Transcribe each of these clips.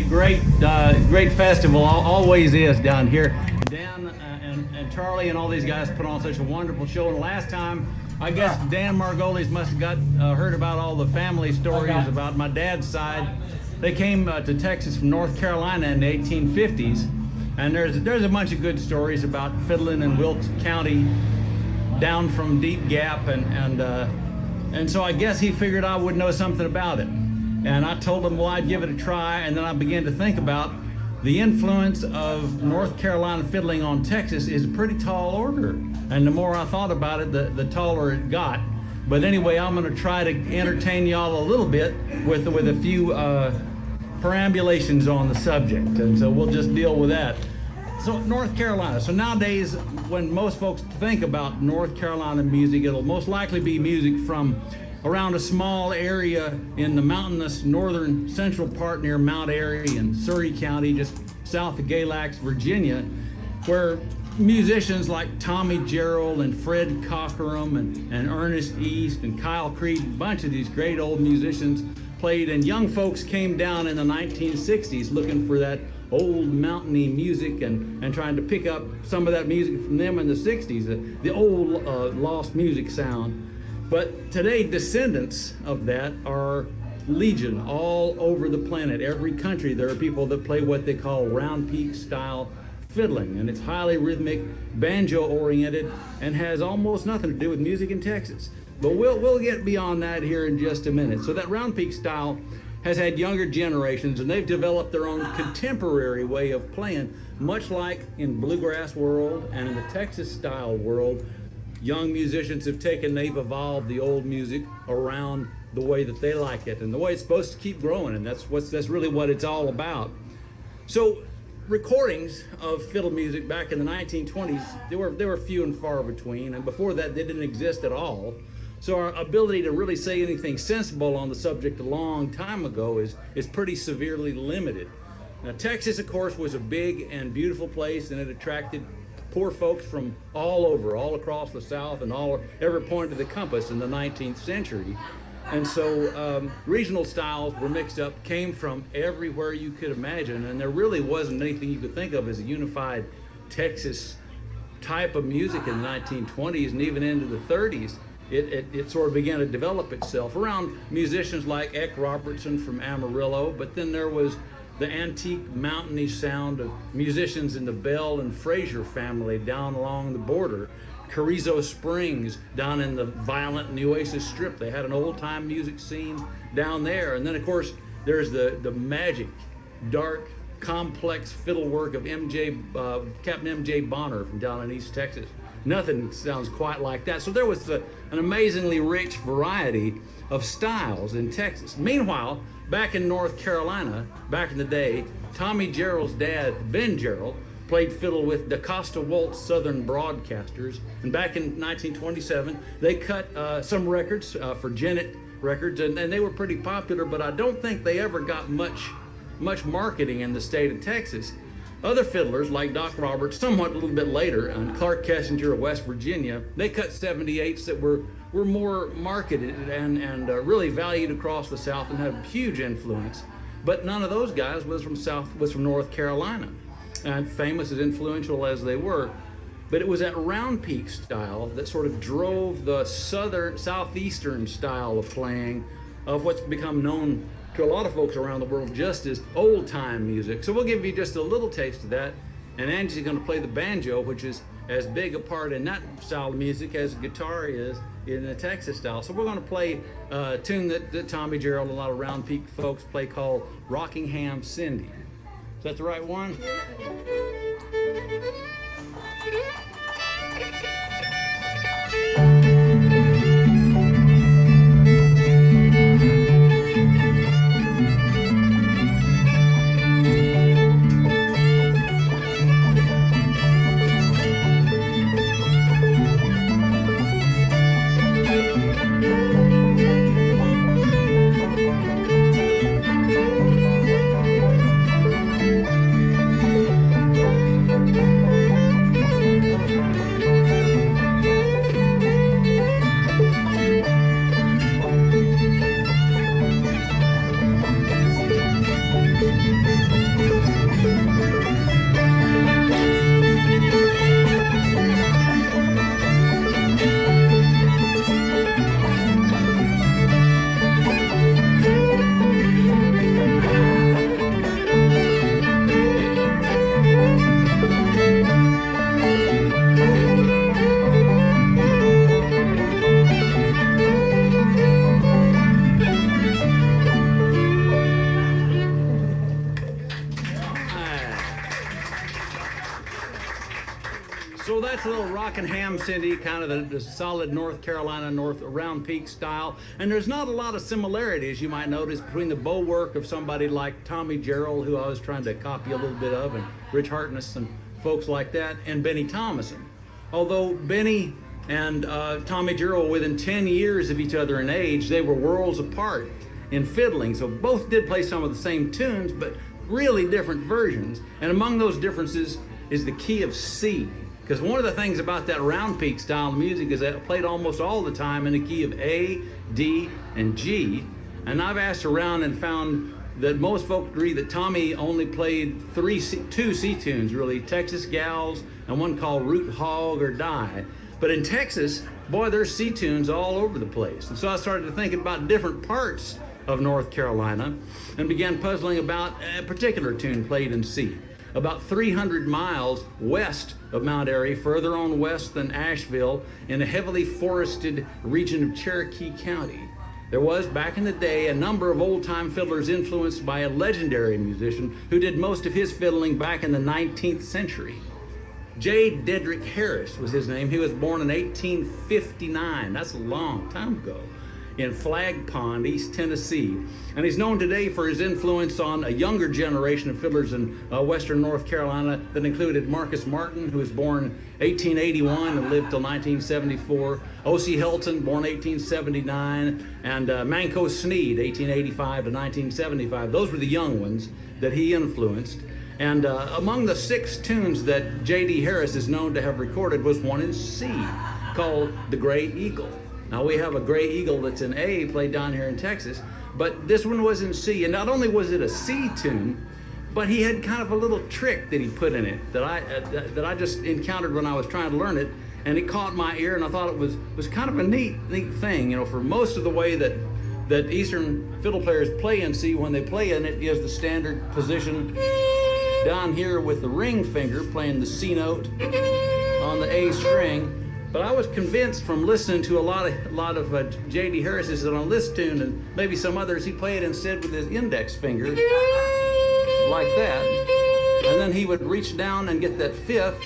great festival. Always is down here. Dan and Charlie and all these guys put on such a wonderful show. And last time, I guess Dan Margolis must have heard about all the family stories about my dad's side. They came to Texas from North Carolina in the 1850s, and there's a bunch of good stories about fiddling in Wilkes County, down from Deep Gap, and so I guess he figured I would know something about it. And I told him, well, I'd give it a try, and then I began to think about the influence of North Carolina fiddling on Texas is a pretty tall order. And the more I thought about it, the taller it got. But anyway, I'm going to try to entertain y'all a little bit with a few perambulations on the subject. And so we'll just deal with that. So North Carolina. So nowadays, when most folks think about North Carolina music, it'll most likely be music from around a small area in the mountainous northern central part near Mount Airy in Surrey County, just south of Galax, Virginia, where musicians like Tommy Gerald and Fred Cockerham and Ernest East and Kyle Creed, a bunch of these great old musicians played, and young folks came down in the 1960s looking for that old mountainy music and trying to pick up some of that music from them in the 60s, the old lost music sound. But today, descendants of that are legion all over the planet. Every country, there are people that play what they call round peak style fiddling, and it's highly rhythmic, banjo oriented, and has almost nothing to do with music in Texas. But we'll get beyond that here in just a minute. So that round peak style has had younger generations, and they've developed their own contemporary way of playing, much like in bluegrass world and in the Texas style world. Young musicians they've evolved the old music around the way that they like it and the way it's supposed to keep growing, and that's really what it's all about. So recordings of fiddle music back in the 1920s, they were few and far between, and before that they didn't exist at all. So our ability to really say anything sensible on the subject a long time ago is pretty severely limited. Now Texas, of course, was a big and beautiful place, and it attracted poor folks from all across the South and every point of the compass in the 19th century. And so regional styles were mixed up, came from everywhere you could imagine, and there really wasn't anything you could think of as a unified Texas type of music in the 1920s and even into the 30s. It sort of began to develop itself around musicians like Eck Robertson from Amarillo, but then there was the antique mountainy sound of musicians in the Bell and Frazier family down along the border. Carrizo Springs down in the violent Nueces Strip. They had an old-time music scene down there. And then, of course, there's the magic, dark, complex fiddle work of Captain M.J. Bonner from down in East Texas. Nothing sounds quite like that. So there was an amazingly rich variety of styles in Texas. Meanwhile, back in North Carolina, back in the day, Tommy Gerald's dad, Ben Gerald, played fiddle with DaCosta Waltz Southern Broadcasters. And back in 1927, they cut some records for Gennett Records, and they were pretty popular, but I don't think they ever got much marketing in the state of Texas. Other fiddlers like Doc Roberts, somewhat a little bit later, and Clark Kessinger of West Virginia, they cut 78s that were more marketed and really valued across the South and had a huge influence. But none of those guys was from North Carolina, and famous as influential as they were. But it was that round peak style that sort of drove the southeastern style of playing of what's become known to a lot of folks around the world just as old-time music. So we'll give you just a little taste of that, and Angie's going to play the banjo, which is as big a part in that style of music as guitar is in the Texas style. So we're going to play a tune that Tommy Gerald and a lot of round peak folks play called Rockingham Cindy. Is that the right one? that's a little Rockingham Cindy, kind of the solid North Carolina, round peak style. And there's not a lot of similarities, you might notice, between the bow work of somebody like Tommy Gerald, who I was trying to copy a little bit of, and Rich Hartness and folks like that, and Benny Thomason. Although Benny and Tommy Gerald were within 10 years of each other in age, they were worlds apart in fiddling. So both did play some of the same tunes, but really different versions. And among those differences is the key of C. Because one of the things about that round peak style of music is that it played almost all the time in the key of A, D, and G. And I've asked around and found that most folk agree that Tommy only played two C tunes, really, Texas Gals and one called Root Hog or Die. But in Texas, boy, there's C tunes all over the place. And so I started to think about different parts of North Carolina and began puzzling about a particular tune played in C. About 300 miles west of Mount Airy, further on west than Asheville, in a heavily forested region of Cherokee County. There was, back in the day, a number of old-time fiddlers influenced by a legendary musician who did most of his fiddling back in the 19th century. Jade Dedrick Harris was his name. He was born in 1859. That's a long time ago, in Flag Pond, East Tennessee. And he's known today for his influence on a younger generation of fiddlers in western North Carolina that included Marcus Martin, who was born 1881 and lived till 1974, O.C. Helton, born 1879, and Manco Sneed, 1885 to 1975. Those were the young ones that he influenced. And among the 6 tunes that J.D. Harris is known to have recorded was one in C, called The Gray Eagle. Now, we have a Gray Eagle that's in A, played down here in Texas, but this one was in C. And not only was it a C tune, but he had kind of a little trick that he put in it that I just encountered when I was trying to learn it, and it caught my ear, and I thought it was kind of a neat thing. You know, for most of the way that Eastern fiddle players play in C, when they play in it, is the standard position down here with the ring finger playing the C note on the A string. But I was convinced from listening to a lot of J.D. Harris's on this tune and maybe some others, he played instead with his index finger like that, and then he would reach down and get that fifth,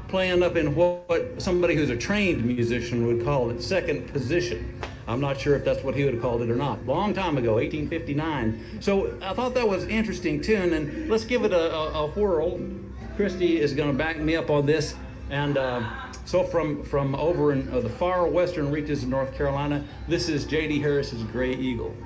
playing up in what somebody who's a trained musician would call it second position. I'm not sure if that's what he would have called it or not. Long time ago, 1859. So I thought that was an interesting tune, and let's give it a whirl. Christy is going to back me up on this. And so from over in the far western reaches of North Carolina, this is J.D. Harris's Gray Eagle.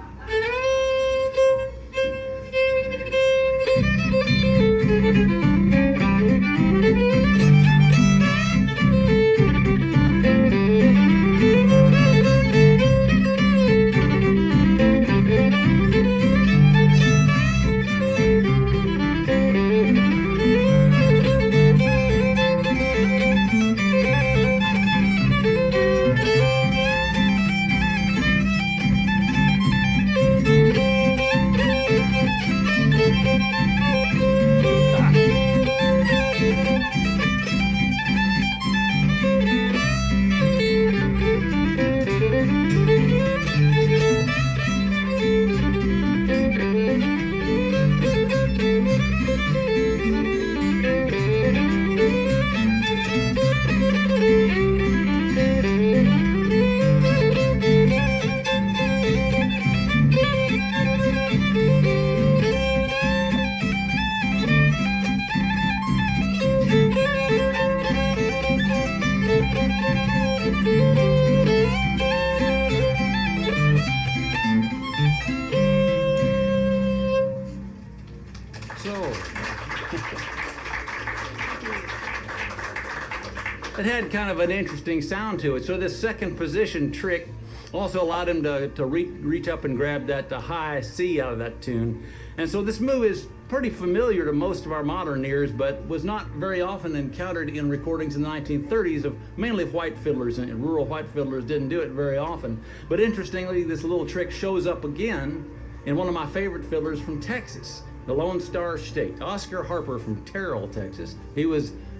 It had kind of an interesting sound to it. So this second position trick also allowed him to reach up and grab that high C out of that tune. And so this move is pretty familiar to most of our modern ears, but was not very often encountered in recordings in the 1930s of mainly white fiddlers, and rural white fiddlers didn't do it very often. But interestingly, this little trick shows up again in one of my favorite fiddlers from Texas, the Lone Star State, Oscar Harper from Terrell, Texas.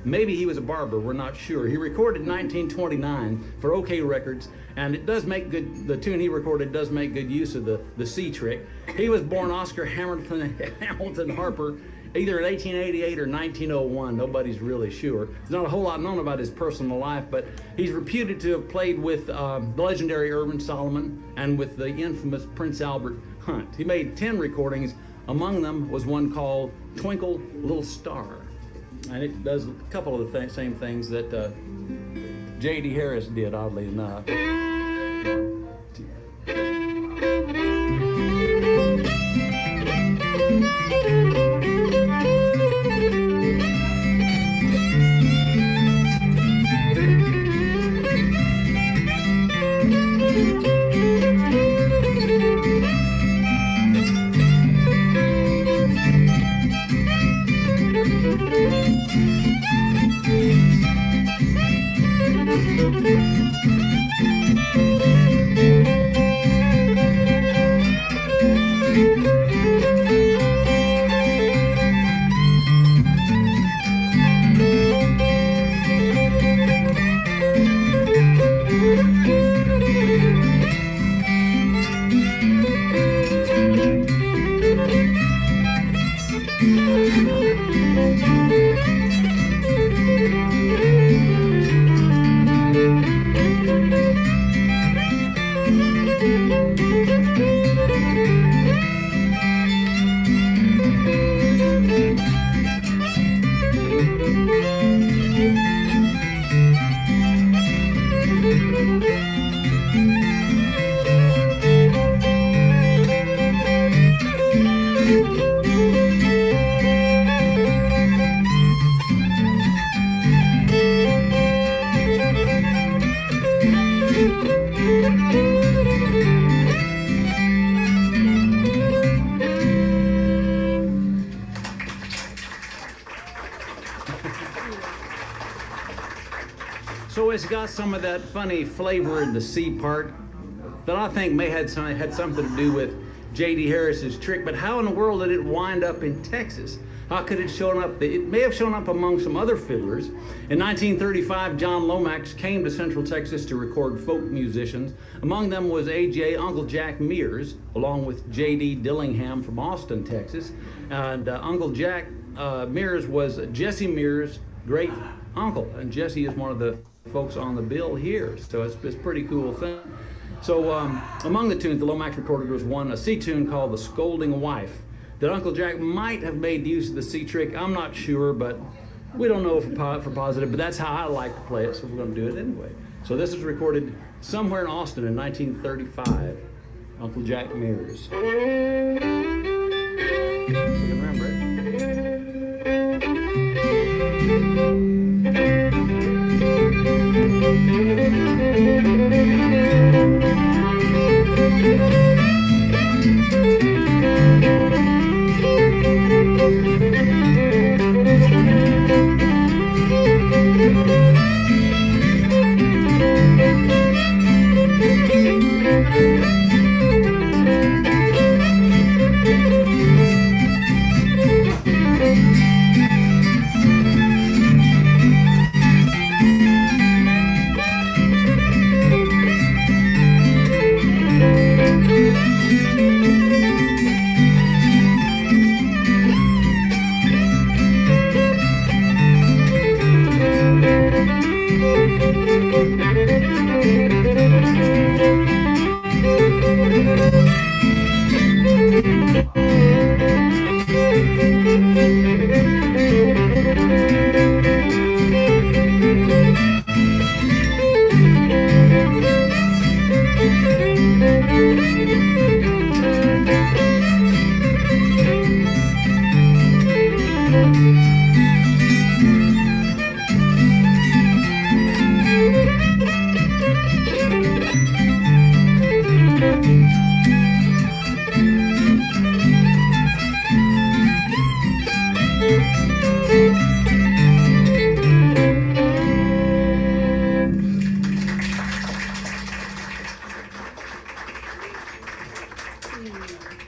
Maybe he was a barber, we're not sure. He recorded in 1929 for OK Records, and it does make the tune he recorded does make good use of the C trick. He was born Oscar Hamilton Harper either in 1888 or 1901. Nobody's really sure. There's not a whole lot known about his personal life, but he's reputed to have played with the legendary Irving Solomon and with the infamous Prince Albert Hunt. He made 10 recordings. Among them was one called Twinkle, Little Star. And it does a couple of the same things that J.D. Harris did, oddly enough. So it's got some of that funny flavor in the C part that I think may had something to do with J.D. Harris's trick, but how in the world did it wind up in Texas? How could it show up? It may have shown up among some other fiddlers. In 1935, John Lomax came to Central Texas to record folk musicians. Among them was A.J. Uncle Jack Mears, along with J.D. Dillingham from Austin, Texas. And Uncle Jack Mears was Jesse Mears' great uncle, and Jesse is one of the folks on the bill here, so it's a pretty cool thing. So among the tunes the Lomax recorded was a C tune called the Scolding Wife, that Uncle Jack might have made use of the C trick. I'm not sure, but we don't know for positive, but that's how I like to play it, so we're going to do it anyway. So this was recorded somewhere in Austin in 1935, Uncle Jack Mears. You can remember it.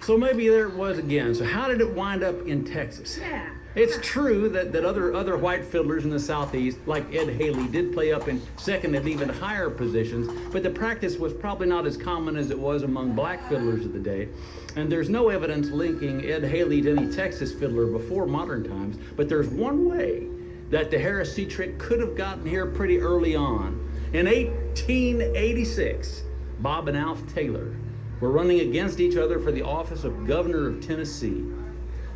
So maybe there it was again. So how did it wind up in Texas? Yeah. It's true that other white fiddlers in the Southeast, like Ed Haley, did play up in second and even higher positions, but the practice was probably not as common as it was among black fiddlers of the day. And there's no evidence linking Ed Haley to any Texas fiddler before modern times, but there's one way that the Harris C trick could have gotten here pretty early on. In 1886, Bob and Alf Taylor were running against each other for the office of governor of Tennessee.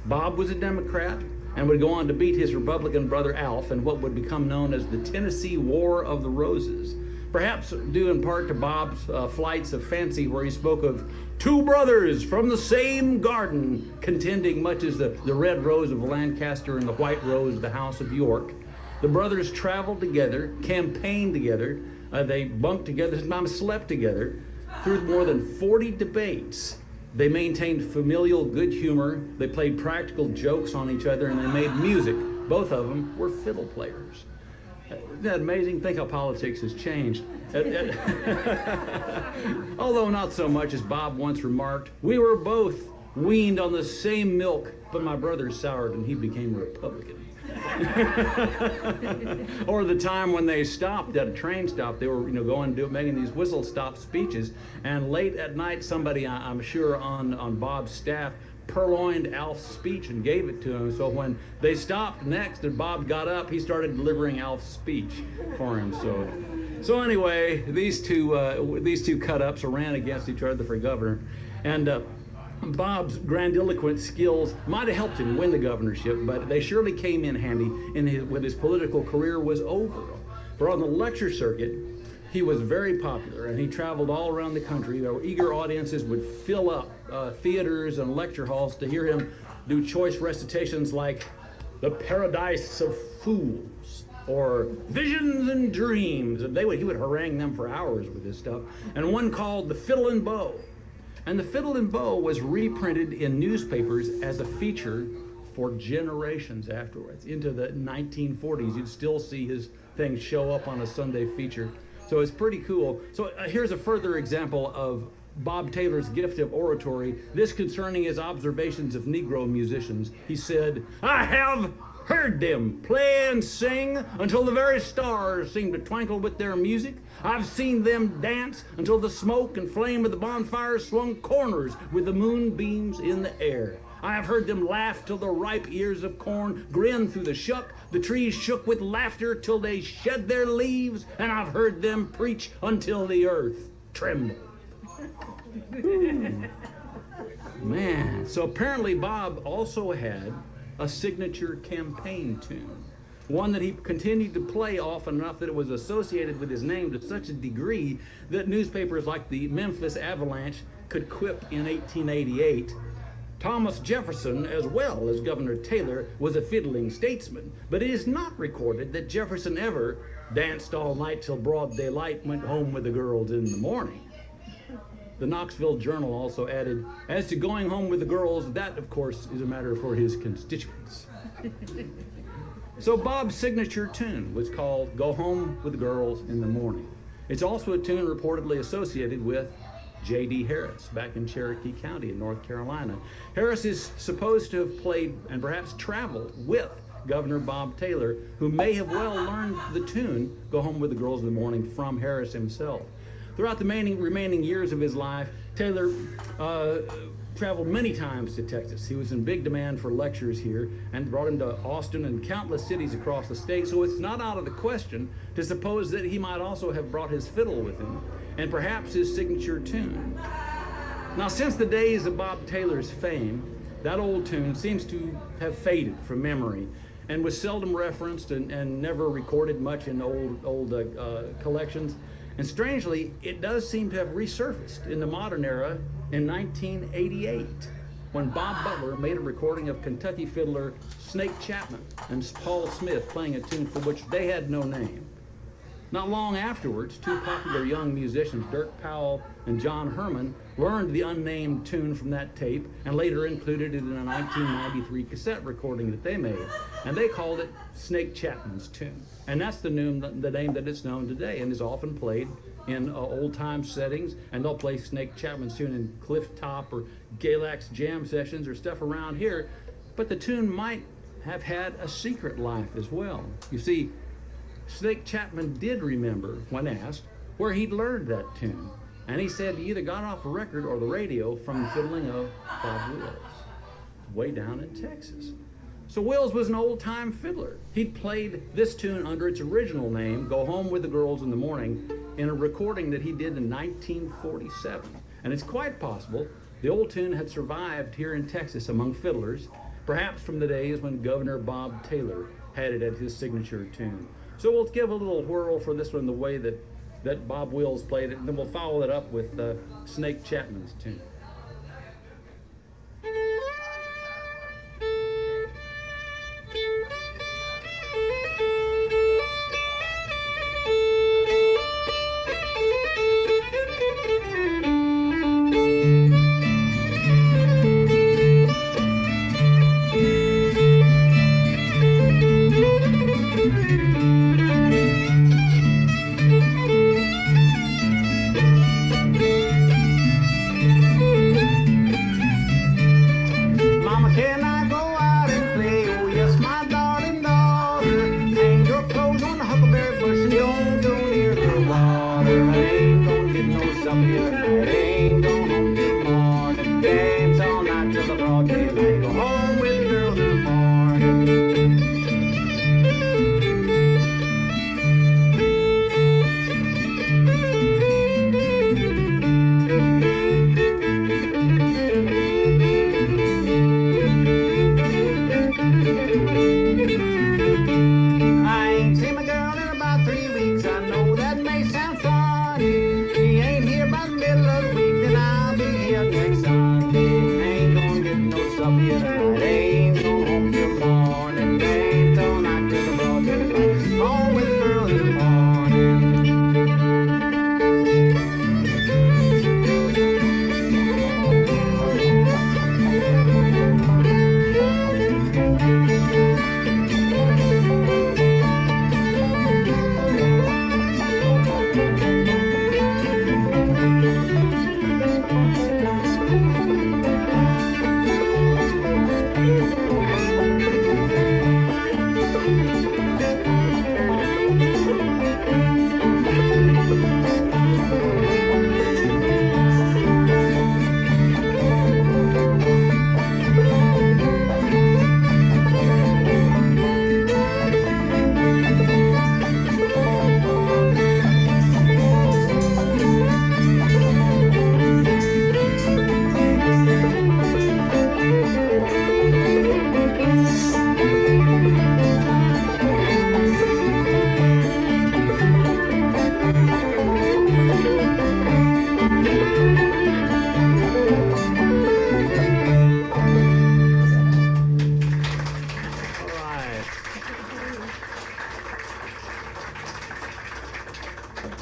Bob was a Democrat and would go on to beat his Republican brother Alf in what would become known as the Tennessee War of the Roses, perhaps due in part to Bob's flights of fancy, where he spoke of two brothers from the same garden contending, much as the red rose of Lancaster and the white rose of the House of York. The brothers traveled together, campaigned together, they bunked together, sometimes slept together. Through more than 40 debates, they maintained familial good humor, they played practical jokes on each other, and they made music. Both of them were fiddle players. Isn't that amazing? Think how politics has changed. Although not so much, as Bob once remarked, we were both weaned on the same milk, but my brother soured and he became a Republican. Or the time when they stopped at a train stop, they were making these whistle stop speeches, and late at night somebody, I'm sure on Bob's staff, purloined Alf's speech and gave it to him. So when they stopped next and Bob got up, he started delivering Alf's speech for him. So anyway, these two cut-ups ran against each other for governor, and Bob's grandiloquent skills might have helped him win the governorship, but they surely came in handy when his political career was over. For on the lecture circuit, he was very popular, and he traveled all around the country. There were eager audiences would fill up theaters and lecture halls to hear him do choice recitations like "The Paradise of Fools" or "Visions and Dreams," and he would harangue them for hours with this stuff. And one called "The Fiddle and Bow." And the Fiddle and Bow was reprinted in newspapers as a feature for generations afterwards. Into the 1940s, you'd still see his thing show up on a Sunday feature. So it's pretty cool. So here's a further example of Bob Taylor's gift of oratory, this concerning his observations of Negro musicians. He said, "I have heard them play and sing until the very stars seem to twinkle with their music. I've seen them dance until the smoke and flame of the bonfire swung corners with the moonbeams in the air. I have heard them laugh till the ripe ears of corn grin through the shuck. The trees shook with laughter till they shed their leaves, and I've heard them preach until the earth trembled." Man, so apparently Bob also had a signature campaign tune, one that he continued to play often enough that it was associated with his name to such a degree that newspapers like the Memphis Avalanche could quip in 1888, "Thomas Jefferson, as well as Governor Taylor, was a fiddling statesman, but it is not recorded that Jefferson ever danced all night till broad daylight, went home with the girls in the morning." The Knoxville Journal also added, "As to going home with the girls, that, of course, is a matter for his constituents." So Bob's signature tune was called "Go Home with the Girls in the Morning." It's also a tune reportedly associated with J.D. Harris back in Cherokee County in North Carolina. Harris is supposed to have played and perhaps traveled with Governor Bob Taylor, who may have well learned the tune "Go Home with the Girls in the Morning" from Harris himself. Throughout the remaining years of his life, Taylor traveled many times to Texas. He was in big demand for lectures here and brought him to Austin and countless cities across the state, so it's not out of the question to suppose that he might also have brought his fiddle with him and perhaps his signature tune. Now, since the days of Bob Taylor's fame, that old tune seems to have faded from memory and was seldom referenced and never recorded much in old collections. And strangely, it does seem to have resurfaced in the modern era in 1988, when Bob Butler made a recording of Kentucky fiddler Snake Chapman and Paul Smith playing a tune for which they had no name. Not long afterwards, two popular young musicians, Dirk Powell and John Herman, learned the unnamed tune from that tape and later included it in a 1993 cassette recording that they made. And they called it Snake Chapman's Tune. And that's the name that it's known today and is often played in old-time settings. And they'll play Snake Chapman's Tune in Cliff Top or Galax jam sessions or stuff around here. But the tune might have had a secret life as well. You see, Snake Chapman did remember, when asked, where he'd learned that tune. And he said he either got off a record or the radio from the fiddling of Bob Wills, way down in Texas. So Wills was an old-time fiddler. He'd played this tune under its original name, Go Home with the Girls in the Morning, in a recording that he did in 1947. And it's quite possible the old tune had survived here in Texas among fiddlers, perhaps from the days when Governor Bob Taylor had it as his signature tune. So we'll give a little whirl for this one the way that Bob Wills played it, and then we'll follow it up with Snake Chapman's tune.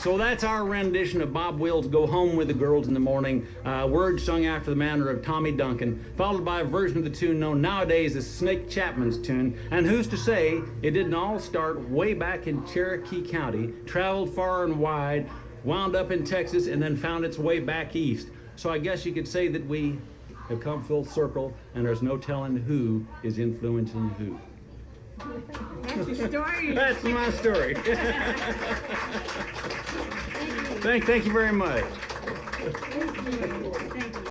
So that's our rendition of Bob Wills' Go Home with the Girls in the Morning, words sung after the manner of Tommy Duncan, followed by a version of the tune known nowadays as Snake Chapman's tune. And who's to say it didn't all start way back in Cherokee County, traveled far and wide, wound up in Texas, and then found its way back east. So I guess you could say that we have come full circle, and there's no telling who is influencing who. That's your story. That's my story. Thank you very much. Thank you.